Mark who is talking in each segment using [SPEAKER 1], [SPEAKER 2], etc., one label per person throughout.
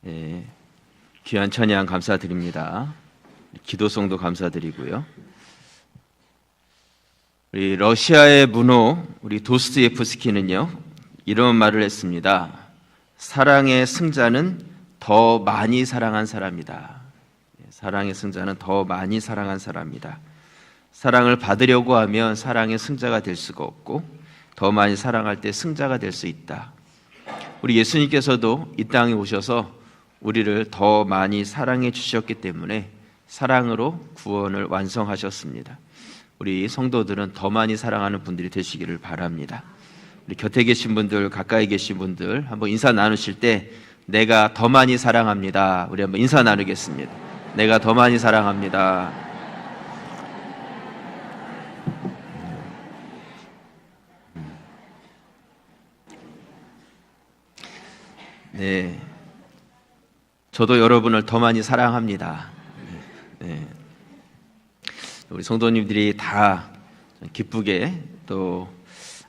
[SPEAKER 1] 예, 귀한 찬양 감사드립니다. 기도송도 감사드리고요. 우리 러시아의 문호 우리 도스토옙스키는요 이런 말을 했습니다. 사랑의 승자는 더 많이 사랑한 사람이다. 사랑의 승자는 더 많이 사랑한 사람이다. 사랑을 받으려고 하면 사랑의 승자가 될 수가 없고 더 많이 사랑할 때 승자가 될 수 있다. 우리 예수님께서도 이 땅에 오셔서 우리를 더 많이 사랑해 주셨기 때문에 사랑으로 구원을 완성하셨습니다. 우리 성도들은 더 많이 사랑하는 분들이 되시기를 바랍니다. 우리 곁에 계신 분들, 가까이 계신 분들 한번 인사 나누실 때 내가 더 많이 사랑합니다. 우리 한번 인사 나누겠습니다. 내가 더 많이 사랑합니다. 네, 저도 여러분을 더 많이 사랑합니다. 네. 우리 성도님들이 다 기쁘게 또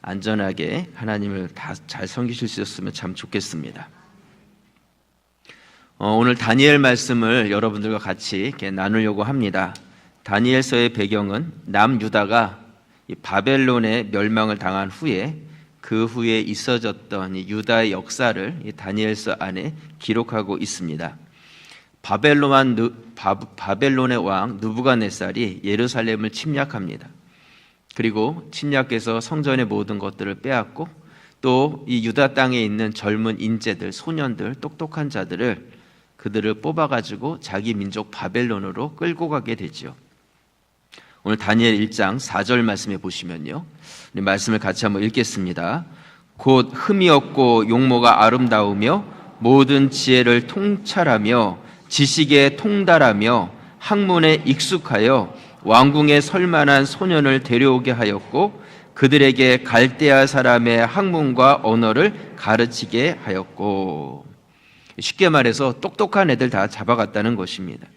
[SPEAKER 1] 안전하게 하나님을 다 잘 섬기실 수 있었으면 참 좋겠습니다. 오늘 다니엘 말씀을 여러분들과 같이 이렇게 나누려고 합니다. 다니엘서의 배경은 남유다가 바벨론의 멸망을 당한 후에 그 후에 있어졌던 유다의 역사를 이 다니엘서 안에 기록하고 있습니다. 바벨론의 왕 느부갓네살이 예루살렘을 침략합니다. 그리고 침략해서 성전의 모든 것들을 빼앗고 또 이 유다 땅에 있는 젊은 인재들, 소년들, 똑똑한 자들을 그들을 뽑아가지고 자기 민족 바벨론으로 끌고 가게 되죠. 오늘 다니엘 1장 4절 말씀에 보시면요, 우리 말씀을 같이 한번 읽겠습니다. 곧 흠이 없고 용모가 아름다우며 모든 지혜를 통찰하며 지식에 통달하며 학문에 익숙하여 왕궁에 설만한 소년을 데려오게 하였고 그들에게 갈대아 사람의 학문과 언어를 가르치게 하였고, 쉽게 말해서 똑똑한 애들 다 잡아갔다는 것입니다.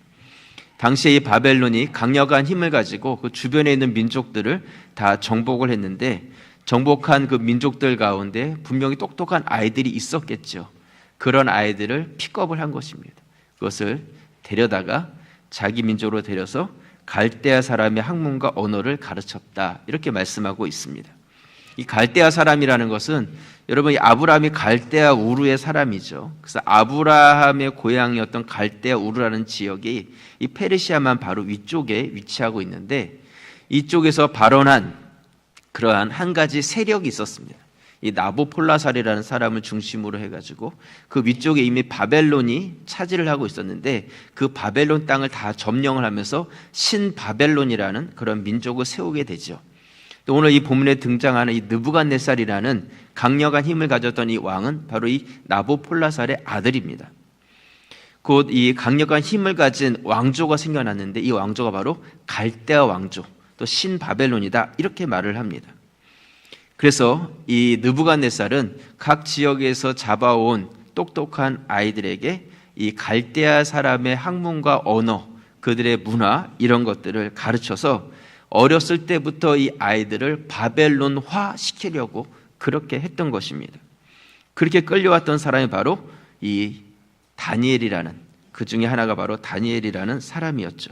[SPEAKER 1] 당시에 이 바벨론이 강력한 힘을 가지고 그 주변에 있는 민족들을 다 정복을 했는데 정복한 그 민족들 가운데 분명히 똑똑한 아이들이 있었겠죠. 그런 아이들을 픽업을 한 것입니다. 그것을 데려다가 자기 민족으로 데려서 갈대아 사람의 학문과 언어를 가르쳤다, 이렇게 말씀하고 있습니다. 이 갈대아 사람이라는 것은 여러분, 이 아브라함이 갈대아 우르의 사람이죠. 그래서 아브라함의 고향이었던 갈대아 우르라는 지역이 이 페르시아만 바로 위쪽에 위치하고 있는데 이쪽에서 발원한 그러한 한 가지 세력이 있었습니다. 이 나보폴라살이라는 사람을 중심으로 해가지고 그 위쪽에 이미 바벨론이 차지를 하고 있었는데 그 바벨론 땅을 다 점령을 하면서 신바벨론이라는 그런 민족을 세우게 되죠. 또 오늘 이 본문에 등장하는 이 느부갓네살이라는 강력한 힘을 가졌던 이 왕은 바로 이 나보폴라살의 아들입니다. 곧 이 강력한 힘을 가진 왕조가 생겨났는데 이 왕조가 바로 갈대아 왕조, 또 신바벨론이다, 이렇게 말을 합니다. 그래서 이 느부갓네살은 각 지역에서 잡아온 똑똑한 아이들에게 이 갈대아 사람의 학문과 언어, 그들의 문화, 이런 것들을 가르쳐서 어렸을 때부터 이 아이들을 바벨론화 시키려고 그렇게 했던 것입니다. 그렇게 끌려왔던 사람이 바로 이 다니엘이라는, 그 중에 하나가 바로 다니엘이라는 사람이었죠.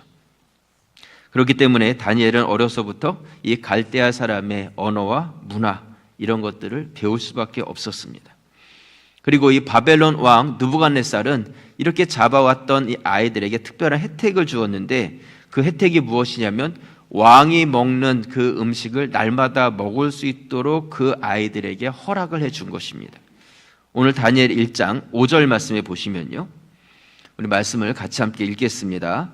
[SPEAKER 1] 그렇기 때문에 다니엘은 어려서부터 이 갈대아 사람의 언어와 문화, 이런 것들을 배울 수밖에 없었습니다. 그리고 이 바벨론 왕 느부갓네살은 이렇게 잡아왔던 이 아이들에게 특별한 혜택을 주었는데 그 혜택이 무엇이냐면 왕이 먹는 그 음식을 날마다 먹을 수 있도록 그 아이들에게 허락을 해준 것입니다. 오늘 다니엘 1장 5절 말씀에 보시면요, 우리 말씀을 같이 함께 읽겠습니다.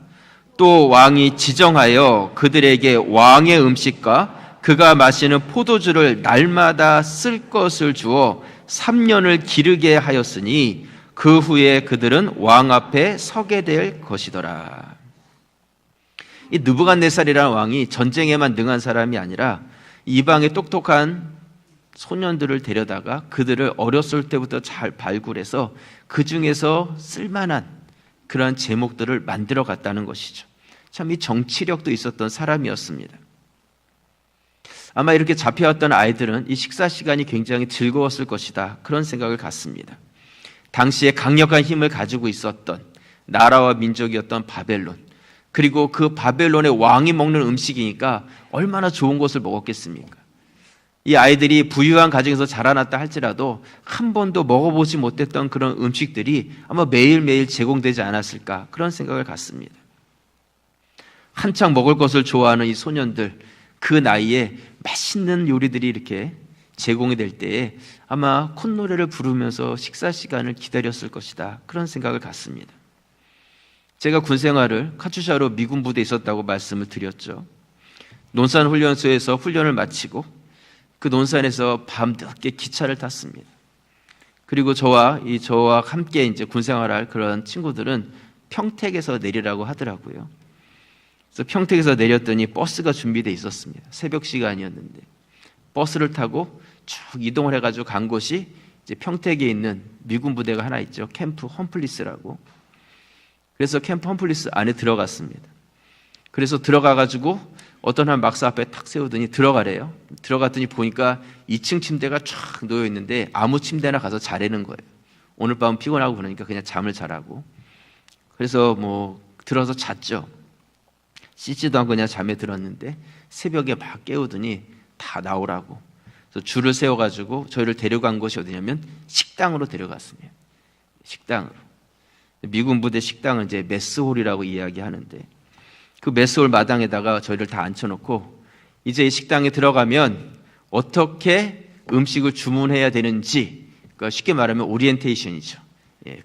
[SPEAKER 1] 또 왕이 지정하여 그들에게 왕의 음식과 그가 마시는 포도주를 날마다 쓸 것을 주어 3년을 기르게 하였으니 그 후에 그들은 왕 앞에 서게 될 것이더라. 이 느부갓네살이라는 왕이 전쟁에만 능한 사람이 아니라 이방의 똑똑한 소년들을 데려다가 그들을 어렸을 때부터 잘 발굴해서 그 중에서 쓸만한 그런 제목들을 만들어 갔다는 것이죠. 참 이 정치력도 있었던 사람이었습니다. 아마 이렇게 잡혀왔던 아이들은 이 식사 시간이 굉장히 즐거웠을 것이다, 그런 생각을 갖습니다. 당시에 강력한 힘을 가지고 있었던 나라와 민족이었던 바벨론, 그리고 그 바벨론의 왕이 먹는 음식이니까 얼마나 좋은 것을 먹었겠습니까? 이 아이들이 부유한 가정에서 자라났다 할지라도 한 번도 먹어보지 못했던 그런 음식들이 아마 매일매일 제공되지 않았을까, 그런 생각을 갖습니다. 한창 먹을 것을 좋아하는 이 소년들, 그 나이에 맛있는 요리들이 이렇게 제공이 될 때에 아마 콧노래를 부르면서 식사 시간을 기다렸을 것이다, 그런 생각을 갖습니다. 제가 군 생활을 카투샤로 미군 부대에 있었다고 말씀을 드렸죠. 논산 훈련소에서 훈련을 마치고 그 논산에서 밤늦게 기차를 탔습니다. 그리고 저와 함께 이제 군 생활할 그런 친구들은 평택에서 내리라고 하더라고요. 그래서 평택에서 내렸더니 버스가 준비되어 있었습니다. 새벽 시간이었는데 버스를 타고 쭉 이동을 해가지고 간 곳이 이제 평택에 있는 미군 부대가 하나 있죠. 캠프 험플리스라고. 그래서 캠프 험플리스 안에 들어갔습니다. 그래서 들어가가지고 어떤 한 막사 앞에 탁 세우더니 들어가래요. 들어갔더니 보니까 2층 침대가 쫙 놓여 있는데 아무 침대나 가서 자라는 거예요. 오늘 밤 피곤하고 그러니까 그냥 잠을 자라고. 그래서 뭐 들어서 잤죠. 씻지도 않고 그냥 잠에 들었는데 새벽에 막 깨우더니 다 나오라고. 그래서 줄을 세워가지고 저희를 데려간 곳이 어디냐면 식당으로 데려갔습니다. 식당으로. 미군 부대 식당은 이제 메스홀이라고 이야기하는데 그 메스홀 마당에다가 저희를 다 앉혀놓고 이제 이 식당에 들어가면 어떻게 음식을 주문해야 되는지, 그러니까 쉽게 말하면 오리엔테이션이죠.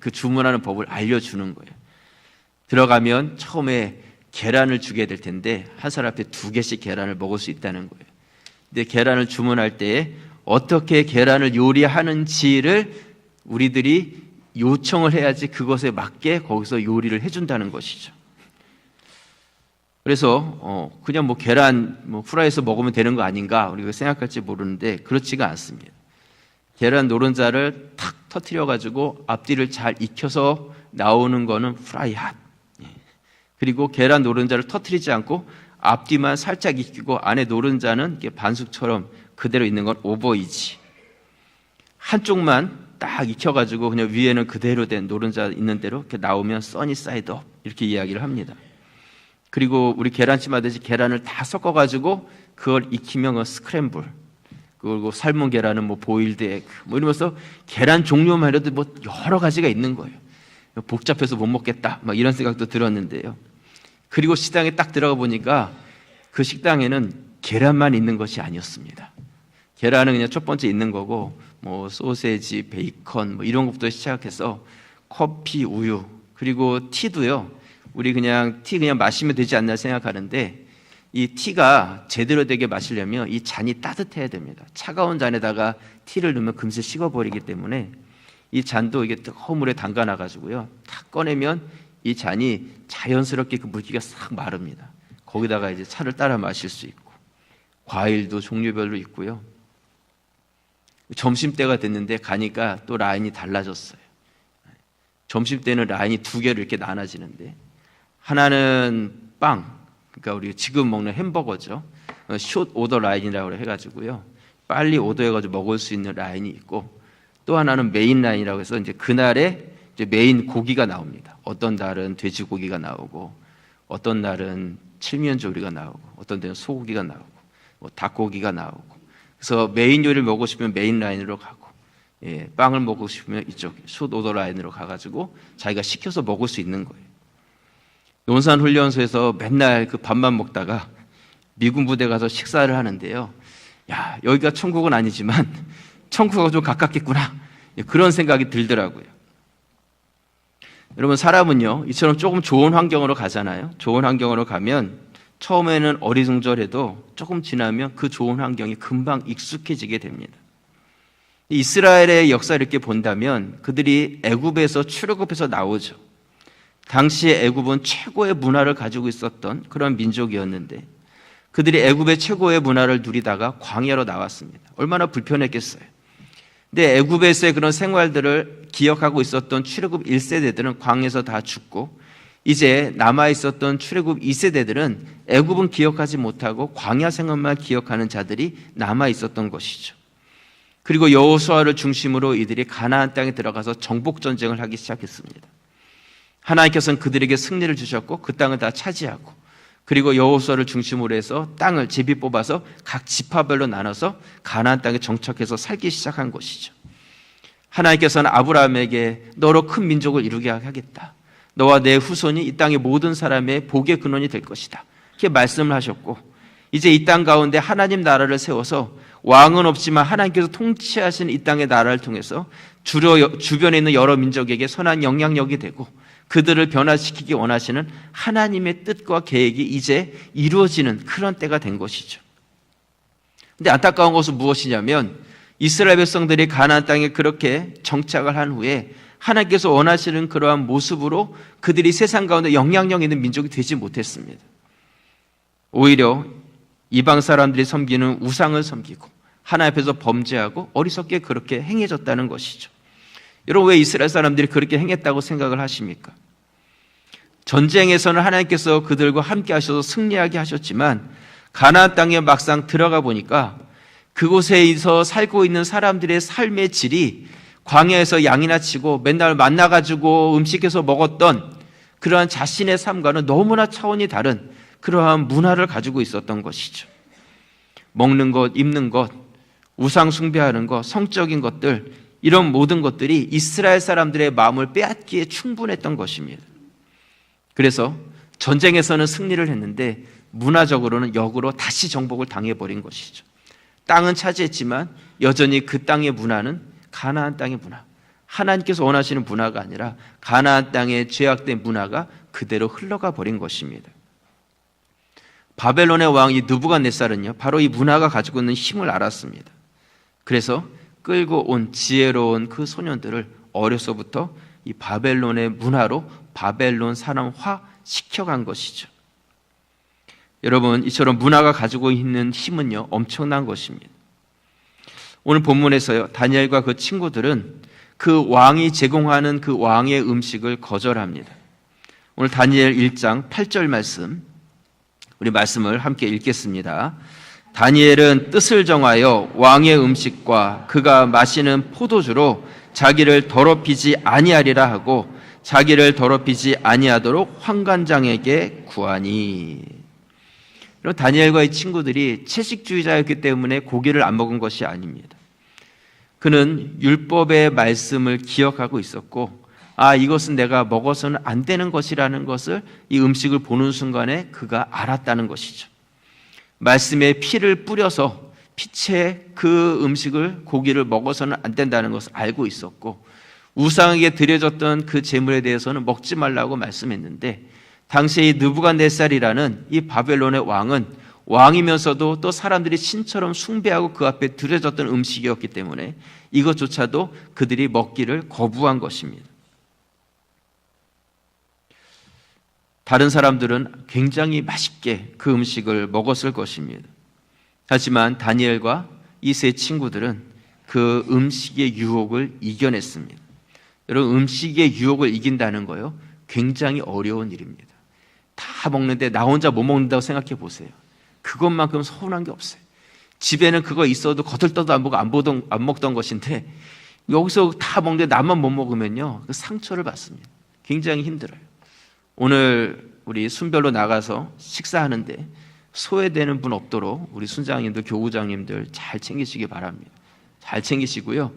[SPEAKER 1] 그 주문하는 법을 알려주는 거예요. 들어가면 처음에 계란을 주게 될 텐데 한 사람 앞에 2개씩 계란을 먹을 수 있다는 거예요. 근데 계란을 주문할 때에 어떻게 계란을 요리하는지를 우리들이 요청을 해야지 그것에 맞게 거기서 요리를 해준다는 것이죠. 그래서 그냥 뭐 계란 후라이해서 먹으면 되는 거 아닌가 우리가 생각할지 모르는데 그렇지가 않습니다. 계란 노른자를 탁 터뜨려 가지고 앞뒤를 잘 익혀서 나오는 거는 프라이핫. 그리고 계란 노른자를 터뜨리지 않고 앞뒤만 살짝 익히고 안에 노른자는 이렇게 반숙처럼 그대로 있는 건 오버이지. 한쪽만 딱 익혀가지고 그냥 위에는 그대로 된 노른자 있는 대로 이렇게 나오면 써니 사이드업 이렇게 이야기를 합니다. 그리고 우리 계란찜 하듯이 계란을 다 섞어가지고 그걸 익히면 스크램블, 그리고 삶은 계란은 뭐 보일드 에그 뭐 이러면서 계란 종류만 해도 뭐 여러 가지가 있는 거예요. 복잡해서 못 먹겠다 막 이런 생각도 들었는데요. 그리고 식당에 딱 들어가 보니까 그 식당에는 계란만 있는 것이 아니었습니다. 계란은 그냥 첫 번째 있는 거고 뭐 소세지, 베이컨 뭐 이런 것부터 시작해서 커피, 우유, 그리고 티도요. 우리 그냥 티 그냥 마시면 되지 않나 생각하는데 이 티가 제대로 되게 마시려면 이 잔이 따뜻해야 됩니다. 차가운 잔에다가 티를 넣으면 금세 식어버리기 때문에 이 잔도 이게 뜨거운 물에 담가놔 가지고요. 탁 꺼내면 이 잔이 자연스럽게 그 물기가 싹 마릅니다. 거기다가 이제 차를 따라 마실 수 있고 과일도 종류별로 있고요. 점심때가 됐는데 가니까 또 라인이 달라졌어요. 점심때는 라인이 2개로 이렇게 나눠지는데 하나는 빵, 그러니까 우리 지금 먹는 햄버거죠. 숏 오더 라인이라고 해가지고요. 빨리 오더해가지고 먹을 수 있는 라인이 있고 또 하나는 메인 라인이라고 해서 이제 그날에 이제 메인 고기가 나옵니다. 어떤 날은 돼지고기가 나오고 어떤 날은 칠면조리가 나오고 어떤 데는 소고기가 나오고 뭐 닭고기가 나오고 그래서 메인 요리를 먹고 싶으면 메인 라인으로 가고 빵을 먹고 싶으면 이쪽 숏 오더 라인으로 가가지고 자기가 시켜서 먹을 수 있는 거예요. 논산 훈련소에서 맨날 그 밥만 먹다가 미군 부대 가서 식사를 하는데요. 야, 여기가 천국은 아니지만 천국하고 좀 가깝겠구나. 그런 생각이 들더라고요. 여러분, 사람은요, 이처럼 조금 좋은 환경으로 가잖아요. 좋은 환경으로 가면 처음에는 어리둥절해도 조금 지나면 그 좋은 환경이 금방 익숙해지게 됩니다. 이스라엘의 역사를 이렇게 본다면 그들이 애굽에서 출애굽해서 나오죠. 당시에 애굽은 최고의 문화를 가지고 있었던 그런 민족이었는데 그들이 애굽의 최고의 문화를 누리다가 광야로 나왔습니다. 얼마나 불편했겠어요. 근데 애굽에서의 그런 생활들을 기억하고 있었던 출애굽 1세대들은 광야에서 다 죽고 이제 남아있었던 출애굽 2세대들은 애굽은 기억하지 못하고 광야 생활만 기억하는 자들이 남아있었던 것이죠. 그리고 여호수아를 중심으로 이들이 가나안 땅에 들어가서 정복 전쟁을 하기 시작했습니다. 하나님께서는 그들에게 승리를 주셨고 그 땅을 다 차지하고, 그리고 여호수아를 중심으로 해서 땅을 제비 뽑아서 각 지파별로 나눠서 가나안 땅에 정착해서 살기 시작한 것이죠. 하나님께서는 아브라함에게 너로 큰 민족을 이루게 하겠다. 너와 내 후손이 이 땅의 모든 사람의 복의 근원이 될 것이다. 이렇게 말씀을 하셨고, 이제 이 땅 가운데 하나님 나라를 세워서 왕은 없지만 하나님께서 통치하신 이 땅의 나라를 통해서 주변에 있는 여러 민족에게 선한 영향력이 되고 그들을 변화시키기 원하시는 하나님의 뜻과 계획이 이제 이루어지는 그런 때가 된 것이죠. 근데 안타까운 것은 무엇이냐면 이스라엘 백성들이 가나안 땅에 그렇게 정착을 한 후에 하나님께서 원하시는 그러한 모습으로 그들이 세상 가운데 영향력 있는 민족이 되지 못했습니다. 오히려 이방 사람들이 섬기는 우상을 섬기고 하나님 앞에서 범죄하고 어리석게 그렇게 행해졌다는 것이죠. 여러분, 왜 이스라엘 사람들이 그렇게 행했다고 생각을 하십니까? 전쟁에서는 하나님께서 그들과 함께 하셔서 승리하게 하셨지만 가나안 땅에 막상 들어가 보니까 그곳에서 살고 있는 사람들의 삶의 질이 광야에서 양이나 치고 맨날 만나가지고 음식해서 먹었던 그러한 자신의 삶과는 너무나 차원이 다른 그러한 문화를 가지고 있었던 것이죠. 먹는 것, 입는 것, 우상 숭배하는 것, 성적인 것들, 이런 모든 것들이 이스라엘 사람들의 마음을 빼앗기에 충분했던 것입니다. 그래서 전쟁에서는 승리를 했는데 문화적으로는 역으로 다시 정복을 당해버린 것이죠. 땅은 차지했지만 여전히 그 땅의 문화는 가나안 땅의 문화, 하나님께서 원하시는 문화가 아니라 가나안 땅의 죄악된 문화가 그대로 흘러가 버린 것입니다. 바벨론의 왕 이 느부갓네살은요, 바로 이 문화가 가지고 있는 힘을 알았습니다. 그래서 끌고 온 지혜로운 그 소년들을 어려서부터 이 바벨론의 문화로 바벨론 사람화 시켜간 것이죠. 여러분, 이처럼 문화가 가지고 있는 힘은요, 엄청난 것입니다. 오늘 본문에서요, 다니엘과 그 친구들은 그 왕이 제공하는 그 왕의 음식을 거절합니다. 오늘 다니엘 1장 8절 말씀, 우리 말씀을 함께 읽겠습니다. 다니엘은 뜻을 정하여 왕의 음식과 그가 마시는 포도주로 자기를 더럽히지 아니하리라 하고 자기를 더럽히지 아니하도록 환관장에게 구하니. 다니엘과 이 친구들이 채식주의자였기 때문에 고기를 안 먹은 것이 아닙니다. 그는 율법의 말씀을 기억하고 있었고, 이것은 내가 먹어서는 안 되는 것이라는 것을 이 음식을 보는 순간에 그가 알았다는 것이죠. 말씀에 피를 뿌려서 피채 그 음식을, 고기를 먹어서는 안 된다는 것을 알고 있었고, 우상에게 드려졌던 그 제물에 대해서는 먹지 말라고 말씀했는데, 당시에 이 느부갓네살이라는 이 바벨론의 왕은 왕이면서도 또 사람들이 신처럼 숭배하고 그 앞에 드려졌던 음식이었기 때문에 이것조차도 그들이 먹기를 거부한 것입니다. 다른 사람들은 굉장히 맛있게 그 음식을 먹었을 것입니다. 하지만 다니엘과 이 세 친구들은 그 음식의 유혹을 이겨냈습니다. 여러분, 음식의 유혹을 이긴다는 거요, 굉장히 어려운 일입니다. 다 먹는데 나 혼자 못 먹는다고 생각해 보세요. 그것만큼 서운한 게 없어요. 집에는 그거 있어도 거들떠도 안 먹던 것인데 여기서 다 먹는데 나만 못 먹으면요, 그 상처를 받습니다. 굉장히 힘들어요. 오늘 우리 순별로 나가서 식사하는데 소외되는 분 없도록 우리 순장님들, 교구장님들 잘 챙기시기 바랍니다. 잘 챙기시고요.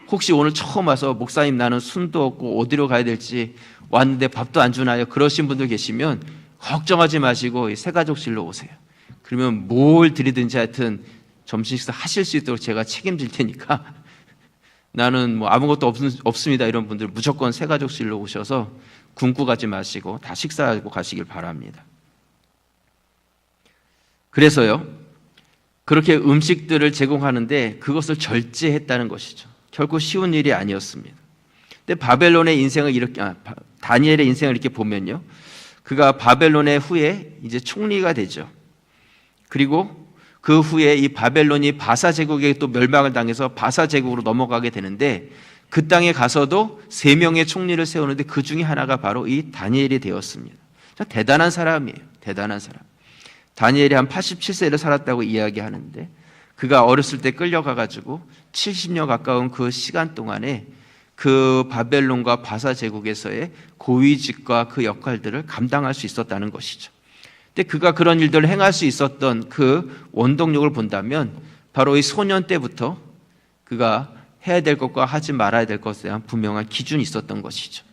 [SPEAKER 1] 혹시 오늘 처음 와서 목사님 나는 순도 없고 어디로 가야 될지 왔는데 밥도 안 주나요? 그러신 분들 계시면 걱정하지 마시고 새가족실로 오세요. 그러면 뭘 드리든지 하여튼 점심 식사 하실 수 있도록 제가 책임질 테니까 나는 뭐 아무것도 없습니다 이런 분들 무조건 새가족실로 오셔서 굶고 가지 마시고 다 식사하고 가시길 바랍니다. 그래서요, 그렇게 음식들을 제공하는데 그것을 절제했다는 것이죠. 결코 쉬운 일이 아니었습니다. 근데 바벨론의 인생을 다니엘의 인생을 이렇게 보면요, 그가 바벨론의 후에 이제 총리가 되죠. 그리고 그 후에 이 바벨론이 바사 제국에 또 멸망을 당해서 바사 제국으로 넘어가게 되는데, 그 땅에 가서도 3명의 총리를 세우는데 그 중에 하나가 바로 이 다니엘이 되었습니다. 대단한 사람이에요. 대단한 사람. 다니엘이 한 87세를 살았다고 이야기하는데, 그가 어렸을 때 끌려가가지고 70년 가까운 그 시간 동안에 그 바벨론과 바사 제국에서의 고위직과 그 역할들을 감당할 수 있었다는 것이죠. 근데 그가 그런 일들을 행할 수 있었던 그 원동력을 본다면 바로 이 소년 때부터 그가 해야 될 것과 하지 말아야 될 것에 대한 분명한 기준이 있었던 것이죠.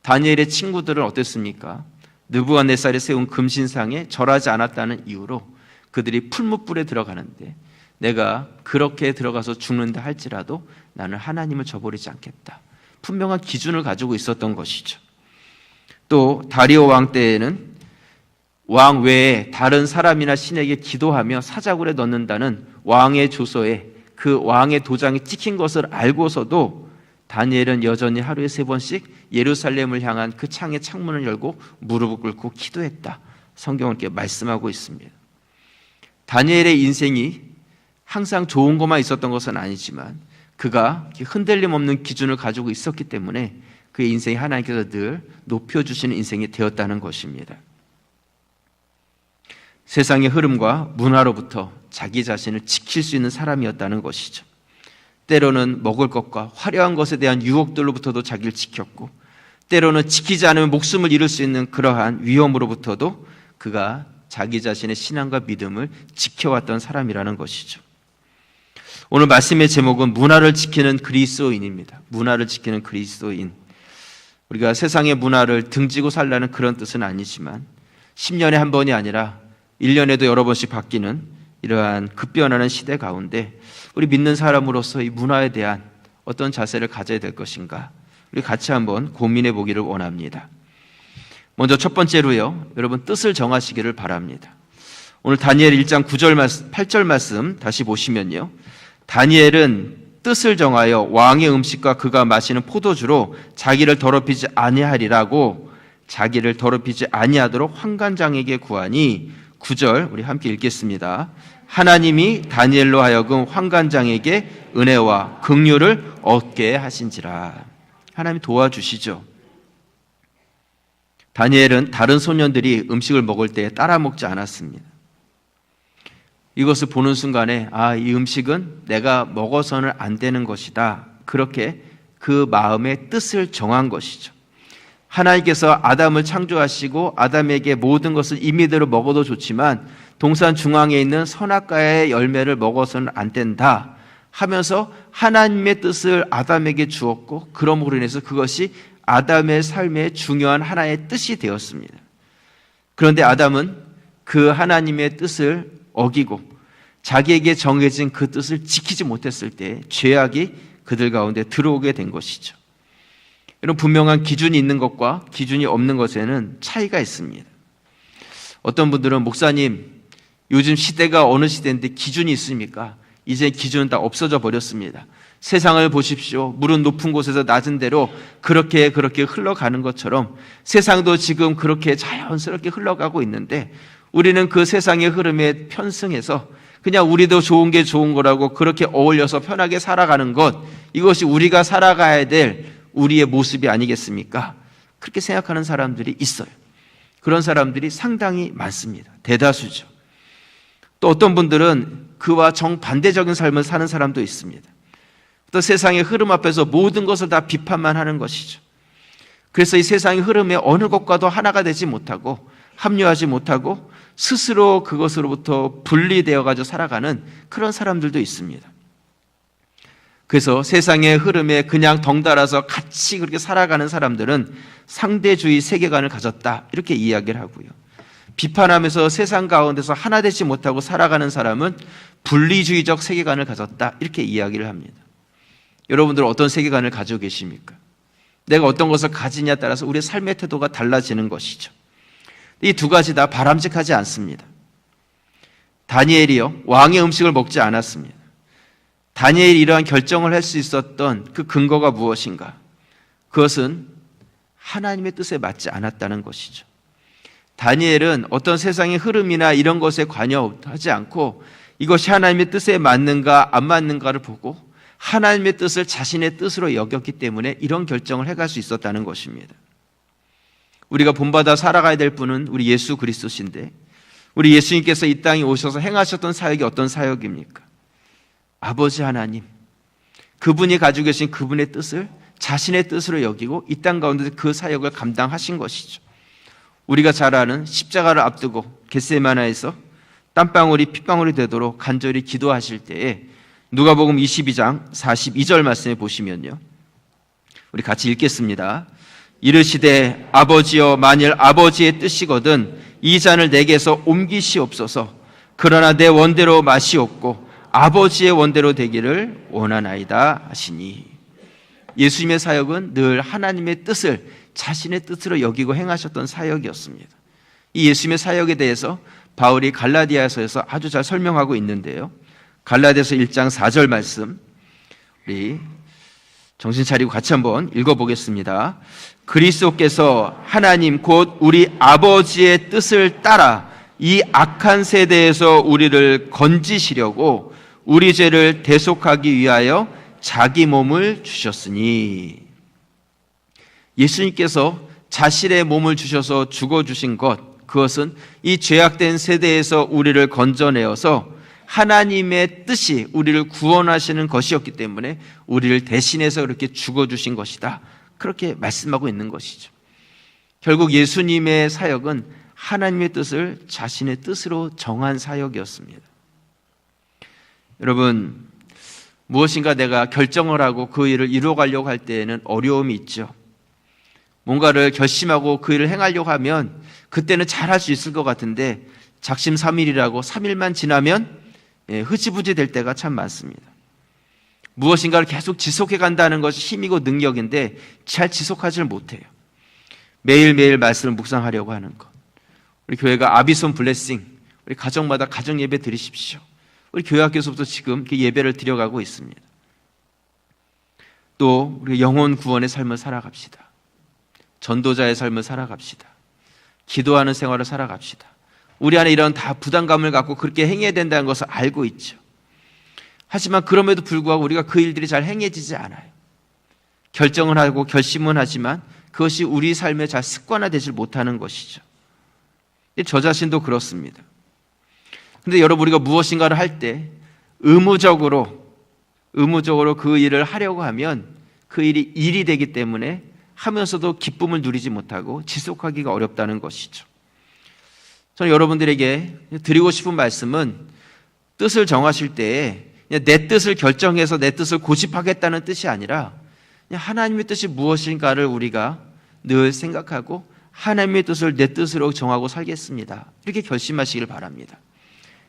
[SPEAKER 1] 다니엘의 친구들은 어땠습니까? 느부갓네살이 세운 금신상에 절하지 않았다는 이유로 그들이 풀무불에 들어가는데 내가 그렇게 들어가서 죽는다 할지라도 나는 하나님을 저버리지 않겠다. 분명한 기준을 가지고 있었던 것이죠. 또 다리오 왕 때에는 왕 외에 다른 사람이나 신에게 기도하며 사자굴에 넣는다는 왕의 조서에 그 왕의 도장이 찍힌 것을 알고서도 다니엘은 여전히 하루에 3번씩 예루살렘을 향한 그 창의 창문을 열고 무릎을 꿇고 기도했다. 성경은 이렇게 말씀하고 있습니다. 다니엘의 인생이 항상 좋은 것만 있었던 것은 아니지만 그가 흔들림 없는 기준을 가지고 있었기 때문에 그의 인생이 하나님께서 늘 높여주시는 인생이 되었다는 것입니다. 세상의 흐름과 문화로부터 자기 자신을 지킬 수 있는 사람이었다는 것이죠. 때로는 먹을 것과 화려한 것에 대한 유혹들로부터도 자기를 지켰고 때로는 지키지 않으면 목숨을 잃을 수 있는 그러한 위험으로부터도 그가 자기 자신의 신앙과 믿음을 지켜왔던 사람이라는 것이죠. 오늘 말씀의 제목은 문화를 지키는 그리스도인입니다. 문화를 지키는 그리스도인. 우리가 세상의 문화를 등지고 살라는 그런 뜻은 아니지만 10년에 한 번이 아니라 1년에도 여러 번씩 바뀌는 이러한 급변하는 시대 가운데 우리 믿는 사람으로서 이 문화에 대한 어떤 자세를 가져야 될 것인가, 우리 같이 한번 고민해 보기를 원합니다. 먼저 첫 번째로요, 여러분 뜻을 정하시기를 바랍니다. 오늘 다니엘 1장 8절 말씀 다시 보시면요, 다니엘은 뜻을 정하여 왕의 음식과 그가 마시는 포도주로 자기를 더럽히지 아니하리라고 자기를 더럽히지 아니하도록 환관장에게 구하니 9절 우리 함께 읽겠습니다. 하나님이 다니엘로 하여금 환관장에게 은혜와 긍휼을 얻게 하신지라. 하나님이 도와주시죠. 다니엘은 다른 소년들이 음식을 먹을 때 따라 먹지 않았습니다. 이것을 보는 순간에 이 음식은 내가 먹어서는 안 되는 것이다. 그렇게 그 마음의 뜻을 정한 것이죠. 하나님께서 아담을 창조하시고 아담에게 모든 것을 임의대로 먹어도 좋지만 동산 중앙에 있는 선악과의 열매를 먹어서는 안 된다 하면서 하나님의 뜻을 아담에게 주었고 그러므로 인해서 그것이 아담의 삶의 중요한 하나의 뜻이 되었습니다. 그런데 아담은 그 하나님의 뜻을 어기고 자기에게 정해진 그 뜻을 지키지 못했을 때 죄악이 그들 가운데 들어오게 된 것이죠. 이런 분명한 기준이 있는 것과 기준이 없는 것에는 차이가 있습니다. 어떤 분들은 목사님, 요즘 시대가 어느 시대인데 기준이 있습니까? 이제 기준은 다 없어져 버렸습니다. 세상을 보십시오. 물은 높은 곳에서 낮은 데로 그렇게 흘러가는 것처럼 세상도 지금 그렇게 자연스럽게 흘러가고 있는데 우리는 그 세상의 흐름에 편승해서 그냥 우리도 좋은 게 좋은 거라고 그렇게 어울려서 편하게 살아가는 것, 이것이 우리가 살아가야 될 우리의 모습이 아니겠습니까? 그렇게 생각하는 사람들이 있어요. 그런 사람들이 상당히 많습니다. 대다수죠. 또 어떤 분들은 그와 정반대적인 삶을 사는 사람도 있습니다. 또 세상의 흐름 앞에서 모든 것을 다 비판만 하는 것이죠. 그래서 이 세상의 흐름에 어느 것과도 하나가 되지 못하고 합류하지 못하고 스스로 그것으로부터 분리되어 가지고 살아가는 그런 사람들도 있습니다. 그래서 세상의 흐름에 그냥 덩달아서 같이 그렇게 살아가는 사람들은 상대주의 세계관을 가졌다 이렇게 이야기를 하고요. 비판하면서 세상 가운데서 하나 되지 못하고 살아가는 사람은 분리주의적 세계관을 가졌다 이렇게 이야기를 합니다. 여러분들은 어떤 세계관을 가지고 계십니까? 내가 어떤 것을 가지냐에 따라서 우리의 삶의 태도가 달라지는 것이죠. 이 두 가지 다 바람직하지 않습니다. 다니엘이요, 왕의 음식을 먹지 않았습니다. 다니엘이 이러한 결정을 할 수 있었던 그 근거가 무엇인가? 그것은 하나님의 뜻에 맞지 않았다는 것이죠. 다니엘은 어떤 세상의 흐름이나 이런 것에 관여하지 않고 이것이 하나님의 뜻에 맞는가 안 맞는가를 보고 하나님의 뜻을 자신의 뜻으로 여겼기 때문에 이런 결정을 해갈 수 있었다는 것입니다. 우리가 본받아 살아가야 될 분은 우리 예수 그리스도신데 우리 예수님께서 이 땅에 오셔서 행하셨던 사역이 어떤 사역입니까? 아버지 하나님, 그분이 가지고 계신 그분의 뜻을 자신의 뜻으로 여기고 이 땅 가운데서 그 사역을 감당하신 것이죠. 우리가 잘 아는 십자가를 앞두고 겟세마나에서 땀방울이 핏방울이 되도록 간절히 기도하실 때에 누가복음 22장 42절 말씀에 보시면요, 우리 같이 읽겠습니다. 이르시되 아버지여, 만일 아버지의 뜻이거든 이 잔을 내게서 옮기시옵소서. 그러나 내 원대로 마시옵고 아버지의 원대로 되기를 원하나이다 하시니. 예수님의 사역은 늘 하나님의 뜻을 자신의 뜻으로 여기고 행하셨던 사역이었습니다. 이 예수님의 사역에 대해서 바울이 갈라디아서에서 아주 잘 설명하고 있는데요, 갈라디아서 1장 4절 말씀 우리 정신 차리고 같이 한번 읽어보겠습니다. 그리스도께서 하나님 곧 우리 아버지의 뜻을 따라 이 악한 세대에서 우리를 건지시려고 우리 죄를 대속하기 위하여 자기 몸을 주셨으니. 예수님께서 자신의 몸을 주셔서 죽어주신 것, 그것은 이 죄악된 세대에서 우리를 건져내어서 하나님의 뜻이 우리를 구원하시는 것이었기 때문에 우리를 대신해서 그렇게 죽어주신 것이다, 그렇게 말씀하고 있는 것이죠. 결국 예수님의 사역은 하나님의 뜻을 자신의 뜻으로 정한 사역이었습니다. 여러분, 무엇인가 내가 결정을 하고 그 일을 이루어가려고 할 때에는 어려움이 있죠. 뭔가를 결심하고 그 일을 행하려고 하면 그때는 잘할 수 있을 것 같은데 작심삼일이라고 3일만 지나면 흐지부지 될 때가 참 많습니다. 무엇인가를 계속 지속해 간다는 것이 힘이고 능력인데 잘 지속하지를 못해요. 매일매일 말씀을 묵상하려고 하는 것. 우리 교회가 아비손 블레싱, 우리 가정마다 가정 예배 드리십시오. 우리 교회 학교에서부터 지금 예배를 드려가고 있습니다. 또 우리 영혼 구원의 삶을 살아갑시다. 전도자의 삶을 살아갑시다. 기도하는 생활을 살아갑시다. 우리 안에 이런 다 부담감을 갖고 그렇게 행해야 된다는 것을 알고 있죠. 하지만 그럼에도 불구하고 우리가 그 일들이 잘 행해지지 않아요. 결정을 하고 결심은 하지만 그것이 우리 삶에 잘 습관화되지 못하는 것이죠. 저 자신도 그렇습니다. 그런데 여러분, 우리가 무엇인가를 할 때 의무적으로 그 일을 하려고 하면 그 일이 일이 되기 때문에 하면서도 기쁨을 누리지 못하고 지속하기가 어렵다는 것이죠. 저는 여러분들에게 드리고 싶은 말씀은 뜻을 정하실 때에 내 뜻을 결정해서 내 뜻을 고집하겠다는 뜻이 아니라 하나님의 뜻이 무엇인가를 우리가 늘 생각하고 하나님의 뜻을 내 뜻으로 정하고 살겠습니다, 이렇게 결심하시길 바랍니다.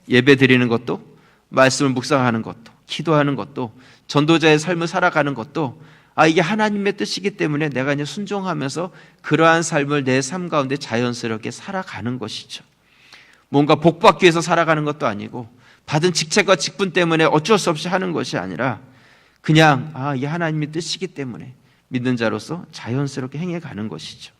[SPEAKER 1] 예배 드리는 것도, 말씀을 묵상하는 것도, 기도하는 것도, 전도자의 삶을 살아가는 것도 이게 하나님의 뜻이기 때문에 내가 이제 순종하면서 그러한 삶을 내 삶 가운데 자연스럽게 살아가는 것이죠. 뭔가 복받기 위해서 살아가는 것도 아니고 받은 직책과 직분 때문에 어쩔 수 없이 하는 것이 아니라 그냥 이게 하나님의 뜻이기 때문에 믿는 자로서 자연스럽게 행해가는 것이죠.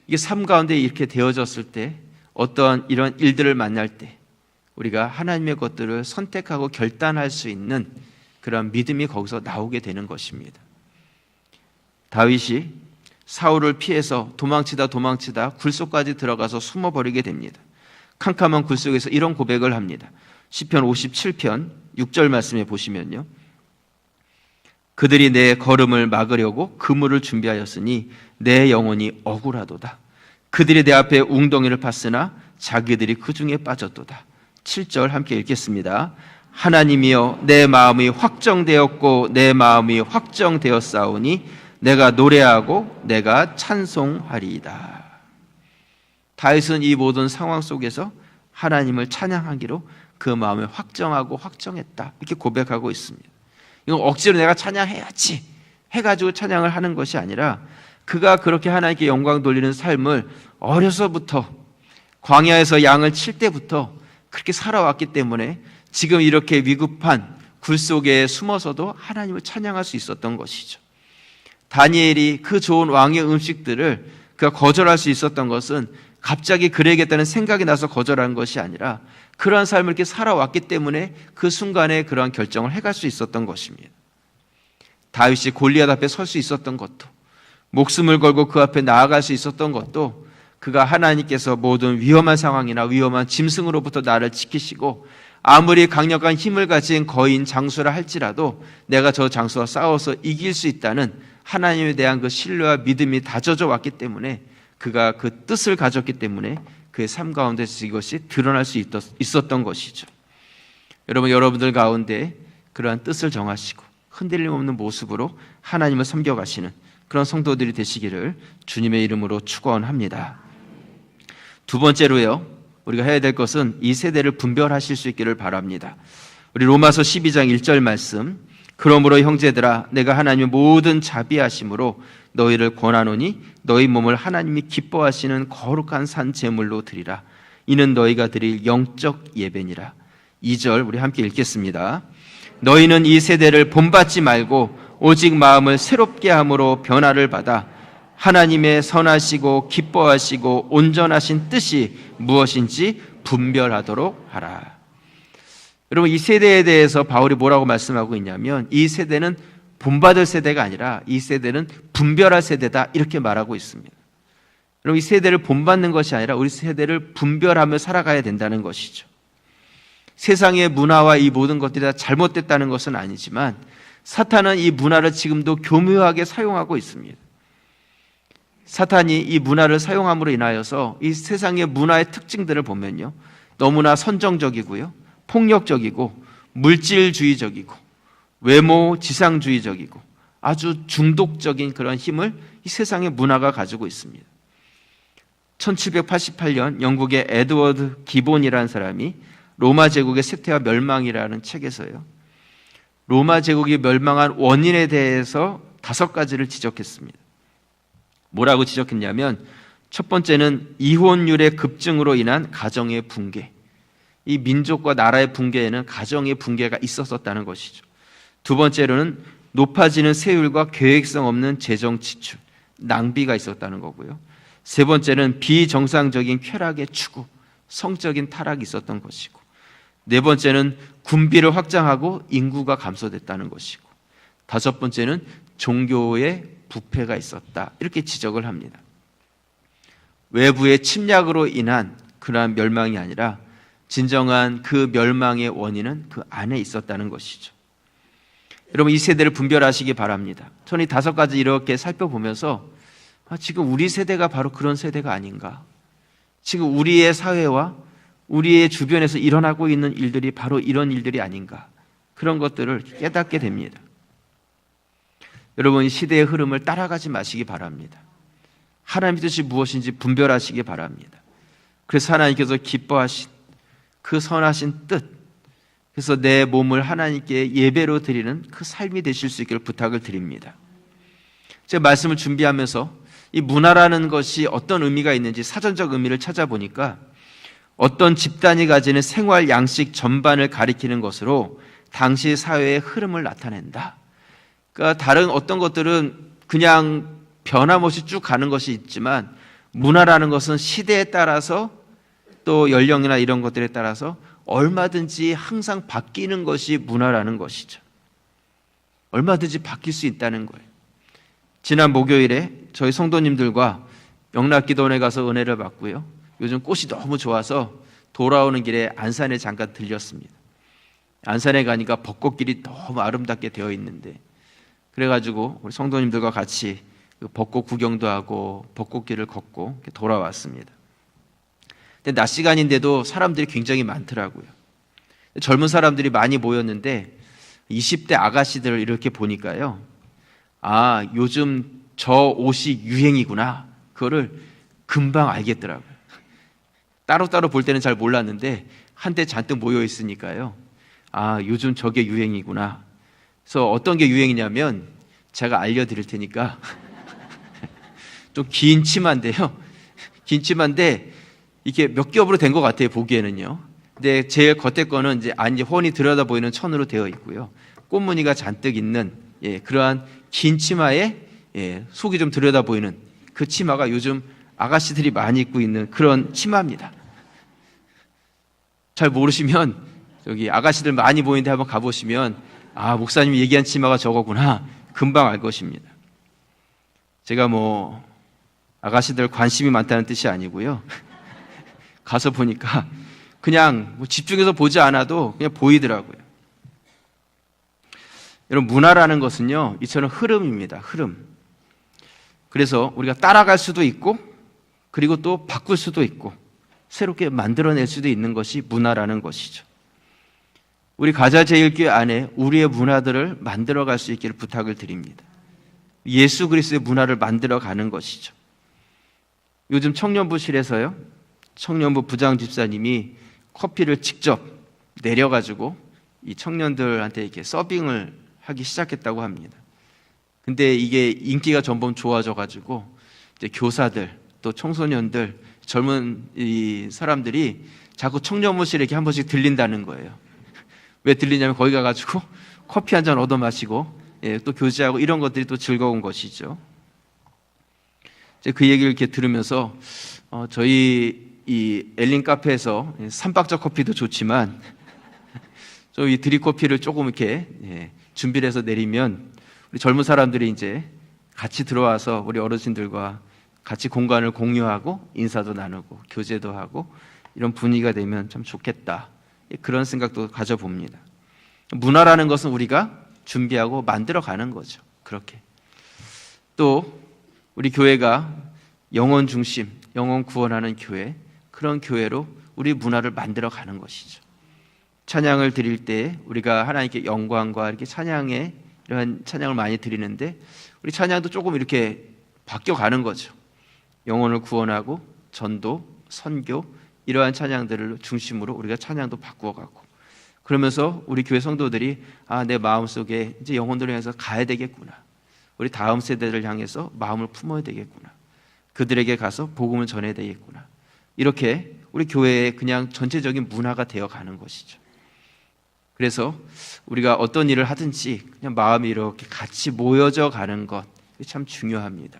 [SPEAKER 1] 이게 삶 가운데 이렇게 되어졌을 때 어떤 이런 일들을 만날 때 우리가 하나님의 것들을 선택하고 결단할 수 있는 그런 믿음이 거기서 나오게 되는 것입니다. 다윗이 사울을 피해서 도망치다 굴속까지 들어가서 숨어버리게 됩니다. 캄캄한 굴속에서 이런 고백을 합니다. 시편 57편 6절 말씀에 보시면요, 그들이 내 걸음을 막으려고 그물을 준비하였으니 내 영혼이 억울하도다. 그들이 내 앞에 웅덩이를 팠으나 자기들이 그 중에 빠졌도다. 7절 함께 읽겠습니다. 하나님이여, 내 마음이 확정되었고 내 마음이 확정되었사오니 내가 노래하고 내가 찬송하리이다. 다윗은 이 모든 상황 속에서 하나님을 찬양하기로 그 마음을 확정하고 확정했다, 이렇게 고백하고 있습니다. 이건 억지로 내가 찬양해야지 해가지고 찬양을 하는 것이 아니라 그가 그렇게 하나님께 영광 돌리는 삶을 어려서부터 광야에서 양을 칠 때부터 그렇게 살아왔기 때문에 지금 이렇게 위급한 굴 속에 숨어서도 하나님을 찬양할 수 있었던 것이죠. 다니엘이 그 좋은 왕의 음식들을 그가 거절할 수 있었던 것은 갑자기 그래야겠다는 생각이 나서 거절한 것이 아니라 그러한 삶을 이렇게 살아왔기 때문에 그 순간에 그러한 결정을 해갈 수 있었던 것입니다. 다윗이 골리앗 앞에 설 수 있었던 것도, 목숨을 걸고 그 앞에 나아갈 수 있었던 것도 그가 하나님께서 모든 위험한 상황이나 위험한 짐승으로부터 나를 지키시고 아무리 강력한 힘을 가진 거인 장수라 할지라도 내가 저 장수와 싸워서 이길 수 있다는 하나님에 대한 그 신뢰와 믿음이 다져져 왔기 때문에, 그가 그 뜻을 가졌기 때문에 그의 삶 가운데서 이것이 드러날 수 있었던 것이죠. 여러분들 가운데 그러한 뜻을 정하시고 흔들림 없는 모습으로 하나님을 섬겨가시는 그런 성도들이 되시기를 주님의 이름으로 축원합니다. 두 번째로요, 우리가 해야 될 것은 이 세대를 분별하실 수 있기를 바랍니다. 우리 로마서 12장 1절 말씀, 그러므로 형제들아 내가 하나님의 모든 자비하심으로 너희를 권하노니 너희 몸을 하나님이 기뻐하시는 거룩한 산 제물로 드리라. 이는 너희가 드릴 영적 예배니라. 2절 우리 함께 읽겠습니다. 너희는 이 세대를 본받지 말고 오직 마음을 새롭게 함으로 변화를 받아 하나님의 선하시고 기뻐하시고 온전하신 뜻이 무엇인지 분별하도록 하라. 여러분, 이 세대에 대해서 바울이 뭐라고 말씀하고 있냐면, 이 세대는 본받을 세대가 아니라 이 세대는 분별할 세대다, 이렇게 말하고 있습니다. 여러분, 이 세대를 본받는 것이 아니라 우리 세대를 분별하며 살아가야 된다는 것이죠. 세상의 문화와 이 모든 것들이 다 잘못됐다는 것은 아니지만 사탄은 이 문화를 지금도 교묘하게 사용하고 있습니다. 사탄이 이 문화를 사용함으로 인하여서 이 세상의 문화의 특징들을 보면요, 너무나 선정적이고요, 폭력적이고 물질주의적이고 외모 지상주의적이고 아주 중독적인 그런 힘을 이 세상의 문화가 가지고 있습니다. 1788년 영국의 에드워드 기본이라는 사람이 로마 제국의 쇠퇴와 멸망이라는 책에서요, 로마 제국이 멸망한 원인에 대해서 5가지를 지적했습니다. 뭐라고 지적했냐면, 첫 번째는 이혼율의 급증으로 인한 가정의 붕괴. 이 민족과 나라의 붕괴에는 가정의 붕괴가 있었다는 것이죠. 두 번째로는 높아지는 세율과 계획성 없는 재정 지출, 낭비가 있었다는 거고요. 세 번째는 비정상적인 쾌락의 추구, 성적인 타락이 있었던 것이고, 네 번째는 군비를 확장하고 인구가 감소됐다는 것이고, 다섯 번째는 종교의 부패가 있었다, 이렇게 지적을 합니다. 외부의 침략으로 인한 그러한 멸망이 아니라 진정한 그 멸망의 원인은 그 안에 있었다는 것이죠. 여러분, 이 세대를 분별하시기 바랍니다. 저는 이 5가지 이렇게 살펴보면서 지금 우리 세대가 바로 그런 세대가 아닌가, 지금 우리의 사회와 우리의 주변에서 일어나고 있는 일들이 바로 이런 일들이 아닌가, 그런 것들을 깨닫게 됩니다. 여러분, 시대의 흐름을 따라가지 마시기 바랍니다. 하나님의 뜻이 무엇인지 분별하시기 바랍니다. 그래서 하나님께서 기뻐하신 그 선하신 뜻, 그래서 내 몸을 하나님께 예배로 드리는 그 삶이 되실 수 있기를 부탁을 드립니다. 제가 말씀을 준비하면서 이 문화라는 것이 어떤 의미가 있는지 사전적 의미를 찾아보니까 어떤 집단이 가지는 생활 양식 전반을 가리키는 것으로 당시 사회의 흐름을 나타낸다. 그러니까 다른 어떤 것들은 그냥 변함없이 쭉 가는 것이 있지만, 문화라는 것은 시대에 따라서 또 연령이나 이런 것들에 따라서 얼마든지 항상 바뀌는 것이 문화라는 것이죠. 얼마든지 바뀔 수 있다는 거예요. 지난 목요일에 저희 성도님들과 영락기도원에 가서 은혜를 받고요, 요즘 꽃이 너무 좋아서 돌아오는 길에 안산에 잠깐 들렸습니다. 안산에 가니까 벚꽃길이 너무 아름답게 되어 있는데, 그래가지고 우리 성도님들과 같이 그 벚꽃 구경도 하고 벚꽃길을 걷고 돌아왔습니다. 근데 낮 시간인데도 사람들이 굉장히 많더라고요. 젊은 사람들이 많이 모였는데 20대 아가씨들을 이렇게 보니까요, 아, 요즘 저 옷이 유행이구나, 그거를 금방 알겠더라고요. 따로따로 볼 때는 잘 몰랐는데 한때 잔뜩 모여 있으니까요, 아, 요즘 저게 유행이구나. 그래서 어떤 게 유행이냐면 제가 알려드릴 테니까 좀 긴 치마인데요, 긴 치마인데 이게 몇 겹으로 된 것 같아요, 보기에는요. 근데 제일 겉에 거는 이제 훤히 들여다 보이는 천으로 되어 있고요, 꽃무늬가 잔뜩 있는 그러한 긴 치마에 속이 좀 들여다 보이는 그 치마가 요즘 아가씨들이 많이 입고 있는 그런 치마입니다. 잘 모르시면 여기 아가씨들 많이 보이는데 한번 가보시면, 아, 목사님이 얘기한 치마가 저거구나, 금방 알 것입니다. 제가 뭐 아가씨들 관심이 많다는 뜻이 아니고요, 가서 보니까 그냥 뭐 집중해서 보지 않아도 그냥 보이더라고요. 여러분, 문화라는 것은요, 이처럼 흐름입니다. 흐름. 그래서 우리가 따라갈 수도 있고, 그리고 또 바꿀 수도 있고, 새롭게 만들어낼 수도 있는 것이 문화라는 것이죠. 우리 가자제일교회 안에 우리의 문화들을 만들어갈 수 있기를 부탁을 드립니다. 예수 그리스도의 문화를 만들어가는 것이죠. 요즘 청년부실에서요, 청년부 부장 집사님이 커피를 직접 내려가지고 이 청년들한테 이렇게 서빙을 하기 시작했다고 합니다. 근데 이게 인기가 점점 좋아져가지고 이제 교사들 또 청소년들 젊은 이 사람들이 자꾸 청년부실에 이렇게 한 번씩 들린다는 거예요. 왜 들리냐면 거기 가가지고 커피 한 잔 얻어 마시고 또 교제하고 이런 것들이 또 즐거운 것이죠. 이제 그 얘기를 이렇게 들으면서 저희 이 엘린 카페에서 삼박자 커피도 좋지만 저희 드립 커피를 조금 이렇게 준비를 해서 내리면 우리 젊은 사람들이 이제 같이 들어와서 우리 어르신들과 같이 공간을 공유하고 인사도 나누고 교제도 하고 이런 분위기가 되면 참 좋겠다. 그런 생각도 가져봅니다. 문화라는 것은 우리가 준비하고 만들어가는 거죠. 그렇게. 또 우리 교회가 영혼 중심, 영혼 구원하는 교회, 그런 교회로 우리 문화를 만들어가는 것이죠. 찬양을 드릴 때 우리가 하나님께 영광과 이렇게 찬양에 이러한 찬양을 많이 드리는데 우리 찬양도 조금 이렇게 바뀌어가는 거죠. 영혼을 구원하고 전도, 선교 이러한 찬양들을 중심으로 우리가 찬양도 바꾸어가고 그러면서 우리 교회 성도들이 내 마음속에 이제 영혼들을 향해서 가야 되겠구나. 우리 다음 세대를 향해서 마음을 품어야 되겠구나. 그들에게 가서 복음을 전해야 되겠구나. 이렇게 우리 교회의 그냥 전체적인 문화가 되어가는 것이죠. 그래서 우리가 어떤 일을 하든지 그냥 마음이 이렇게 같이 모여져 가는 것 참 중요합니다.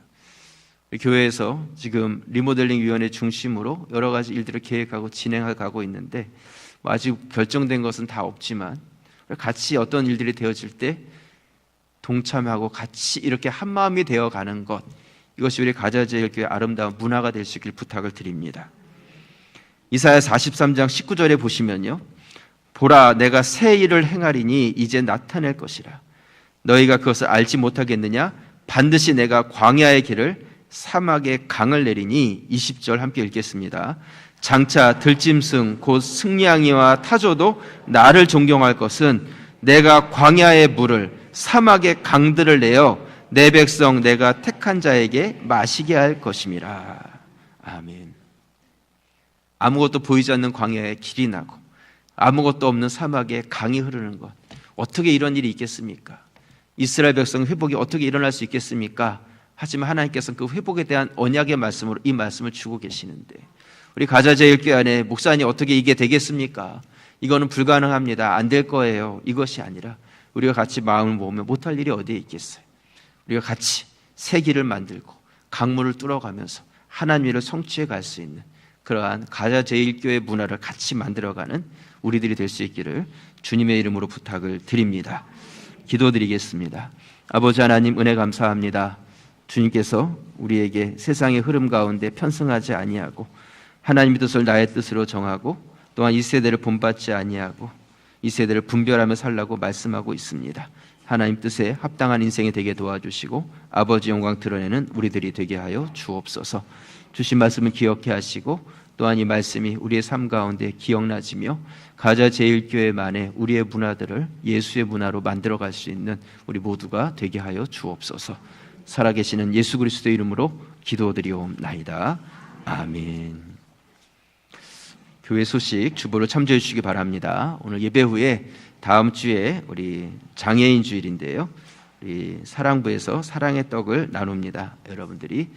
[SPEAKER 1] 우리 교회에서 지금 리모델링 위원회 중심으로 여러 가지 일들을 계획하고 진행해 가고 있는데 아직 결정된 것은 다 없지만 같이 어떤 일들이 되어질 때 동참하고 같이 이렇게 한 마음이 되어가는 것 이것이 우리 가자제일교회 아름다운 문화가 될 수 있길 부탁을 드립니다. 이사야 43장 19절에 보시면요, 보라 내가 새 일을 행하리니 이제 나타낼 것이라. 너희가 그것을 알지 못하겠느냐? 반드시 내가 광야의 길을 사막의 강을 내리니 20절 함께 읽겠습니다. 장차 들짐승 곧 승냥이와 타조도 나를 존경할 것은 내가 광야의 물을 사막의 강들을 내어 내 백성 내가 택한 자에게 마시게 할 것임이라. 아멘. 아무것도 보이지 않는 광야에 길이 나고 아무것도 없는 사막에 강이 흐르는 것, 어떻게 이런 일이 있겠습니까? 이스라엘 백성 회복이 어떻게 일어날 수 있겠습니까? 하지만 하나님께서는 그 회복에 대한 언약의 말씀으로 이 말씀을 주고 계시는데 우리 가자제일교회 안에 목사님 어떻게 이게 되겠습니까? 이거는 불가능합니다. 안 될 거예요. 이것이 아니라 우리가 같이 마음을 모으면 못할 일이 어디에 있겠어요? 우리가 같이 새 길을 만들고 강물을 뚫어가면서 하나님을 성취해 갈 수 있는 그러한 가자제일교회 문화를 같이 만들어가는 우리들이 될 수 있기를 주님의 이름으로 부탁을 드립니다. 기도드리겠습니다. 아버지 하나님 은혜 감사합니다. 주님께서 우리에게 세상의 흐름 가운데 편승하지 아니하고 하나님의 뜻을 나의 뜻으로 정하고 또한 이 세대를 본받지 아니하고 이 세대를 분별하며 살라고 말씀하고 있습니다. 하나님 뜻에 합당한 인생이 되게 도와주시고 아버지 영광 드러내는 우리들이 되게 하여 주옵소서. 주신 말씀을 기억해 하시고 또한 이 말씀이 우리의 삶 가운데 기억나지며 가자제일교회만의 우리의 문화들을 예수의 문화로 만들어갈 수 있는 우리 모두가 되게 하여 주옵소서. 살아계시는 예수 그리스도의 이름으로 기도드리옵나이다. 아멘. 교회 소식 주보를 참조해 주시기 바랍니다. 오늘 예배 후에 다음 주에 우리 장애인 주일인데요, 우리 사랑부에서 사랑의 떡을 나눕니다. 여러분들이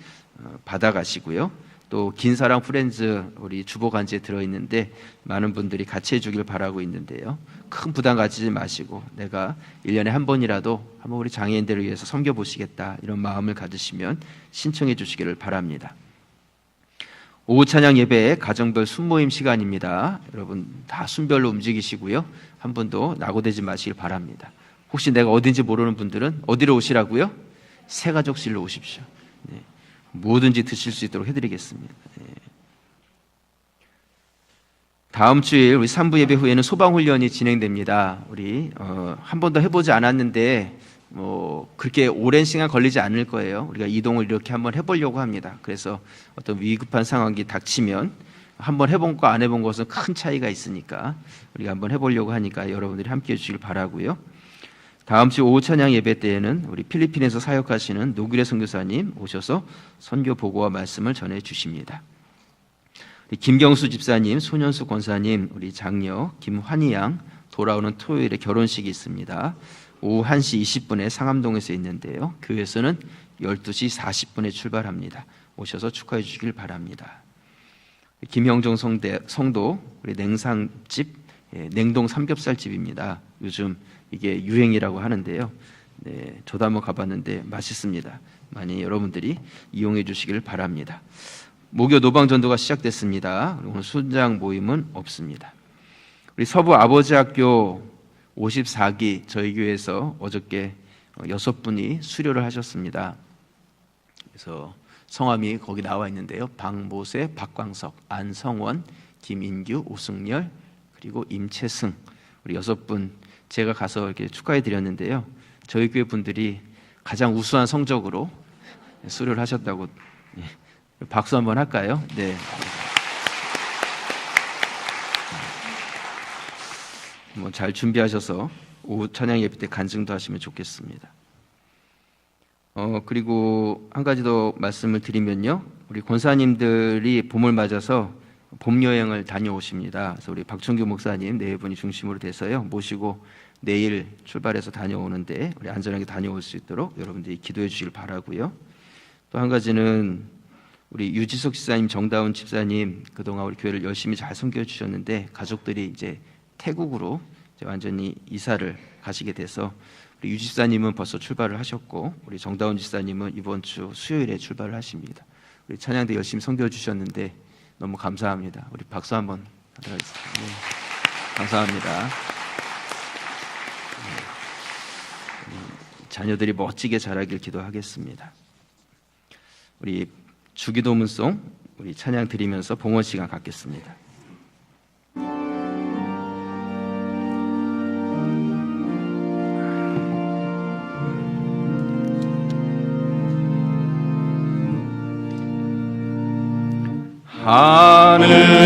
[SPEAKER 1] 받아가시고요. 또 긴사랑 프렌즈 우리 주보 간지에 들어있는데 많은 분들이 같이 해주길 바라고 있는데요, 큰 부담 가지지 마시고 내가 1년에 한 번이라도 한번 우리 장애인들을 위해서 섬겨보시겠다 이런 마음을 가지시면 신청해 주시기를 바랍니다. 오후 찬양 예배에 가정별 순모임 시간입니다. 여러분 다 순별로 움직이시고요, 한 분도 낙오되지 마시길 바랍니다. 혹시 내가 어딘지 모르는 분들은 어디로 오시라고요? 새가족실로 오십시오. 네. 뭐든지 드실 수 있도록 해드리겠습니다. 네. 다음 주일 우리 3부 예배 후에는 소방훈련이 진행됩니다. 우리 한 번도 해보지 않았는데 그렇게 오랜 시간 걸리지 않을 거예요. 우리가 이동을 이렇게 한번 해보려고 합니다. 그래서 어떤 위급한 상황이 닥치면 한번 해본 거 안 해본 것은 큰 차이가 있으니까 우리가 한번 해보려고 하니까 여러분들이 함께해 주시길 바라고요. 다음 주 오후 찬양 예배 때에는 우리 필리핀에서 사역하시는 노규래 선교사님 오셔서 선교 보고와 말씀을 전해 주십니다. 김경수 집사님, 손현수 권사님, 우리 장녀 김환희 양 돌아오는 토요일에 결혼식이 있습니다. 오후 1시 20분에 상암동에서 있는데요. 교회에서는 12시 40분에 출발합니다. 오셔서 축하해 주시길 바랍니다. 김형정 성도 우리 냉상집, 냉동 삼겹살집입니다. 요즘 이게 유행이라고 하는데요. 네, 저도 한번 가봤는데 맛있습니다. 많이 여러분들이 이용해 주시길 바랍니다. 목요 노방전도가 시작됐습니다. 오늘 순장 모임은 없습니다. 우리 서부 아버지학교 54기 저희 교회에서 어저께 6분이 수료를 하셨습니다. 그래서 성함이 거기 나와 있는데요. 박모세, 박광석, 안성원, 김인규, 오승열, 그리고 임채승 우리 6분 제가 가서 이렇게 축하해 드렸는데요. 저희 교회 분들이 가장 우수한 성적으로 수료를 하셨다고. 박수 한번 할까요? 네. 잘 준비하셔서 오후 찬양 예배 때 간증도 하시면 좋겠습니다. 그리고 한 가지 더 말씀을 드리면요. 우리 권사님들이 봄을 맞아서 봄 여행을 다녀오십니다. 그래서 우리 박준규 목사님 네 분이 중심으로 돼서요. 모시고 내일 출발해서 다녀오는데 우리 안전하게 다녀올 수 있도록 여러분들이 기도해 주시길 바라고요. 또 한 가지는 우리 유지석 집사님, 정다운 집사님 그동안 우리 교회를 열심히 잘 섬겨 주셨는데 가족들이 이제 태국으로 이제 완전히 이사를 가시게 돼서 우리 유 집사님은 벌써 출발을 하셨고 우리 정다운 집사님은 이번 주 수요일에 출발을 하십니다. 우리 찬양대 열심히 섬겨 주셨는데 너무 감사합니다. 우리 박수 한번 하도록 하겠습니다. 네, 감사합니다. 자녀들이 멋지게 자라길 기도하겠습니다. 우리 주기도문송 우리 찬양 드리면서 봉헌 시간 갖겠습니다. 하늘에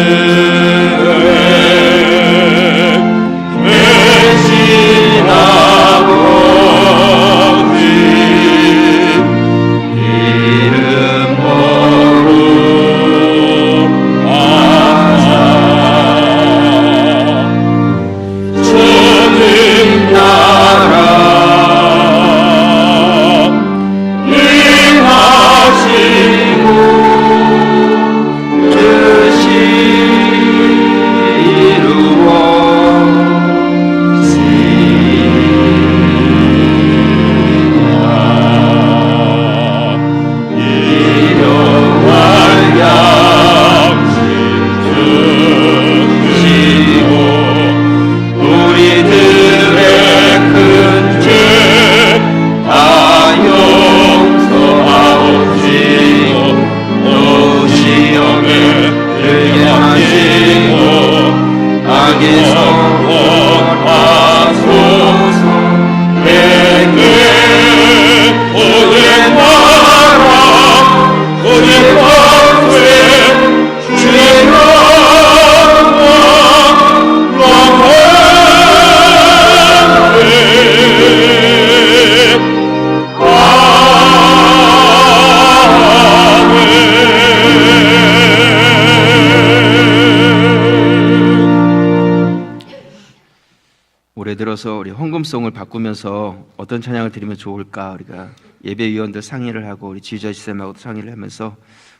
[SPEAKER 1] 올해 들어서 우리 헌금송을 바꾸면서 어떤 찬양을 드리면 좋을까 우리가 예배위원들 상의를 하고 우리 지휘자 시스템하고도 상의를 하면서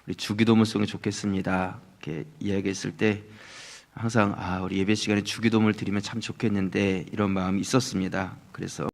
[SPEAKER 1] 우리 주기도문송이 좋겠습니다 이렇게 이야기했을 때 항상 우리 예배 시간에 주기도문을 드리면 참 좋겠는데 이런 마음이 있었습니다. 그래서